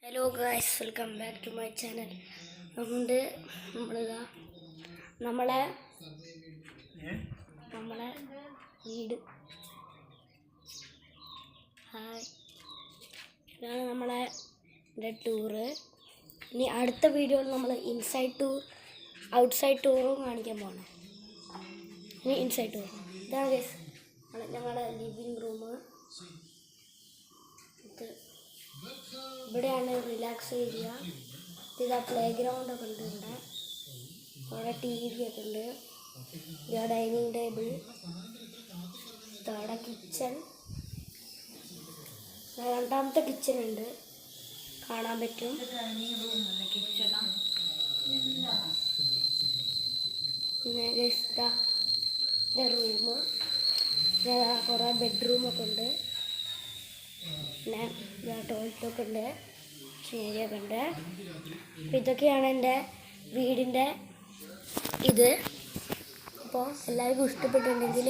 Hello guys, welcome back to my channel. അതുകൊണ്ട് നമ്മളെ വീട് ഇതാണ് നമ്മളെ ടൂറ്. ഇനി അടുത്ത വീഡിയോയിൽ നമ്മൾ ഔട്ട്സൈഡ് ടൂറും കാണിക്കാൻ പോകണം. ഇനി ഇൻസൈഡ് ടൂർ. ഇതാണ് ഗൈസ് ഞങ്ങളുടെ ലിവിങ് റൂം. ഇവിടെയാണ് റിലാക്സ് ഏരിയ. ഇതാ പ്ലേ ഗ്രൗണ്ട് ഒക്കെ ഉണ്ട്. ഇവിടെ ടി വി ഒക്കെ ഉണ്ട്. ഇതാ ഡൈനിങ് ടേബിൾ. ഇതവിടെ കിച്ചൺ. രണ്ടാമത്തെ കിച്ചൺ ഉണ്ട്, കാണാൻ പറ്റും. പിന്നെ റൂം, കുറേ ബെഡ്റൂമൊക്കെ ഉണ്ട്. പിന്നെ ടോയ്ലറ്റൊക്കെ ഉണ്ട്, ഏരിയൊക്കെ ഉണ്ട്. അപ്പം ഇതൊക്കെയാണ് എൻ്റെ വീടിൻ്റെ ഇത്. അപ്പോൾ എല്ലാവർക്കും ഇഷ്ടപ്പെട്ടിട്ടുണ്ടെങ്കിൽ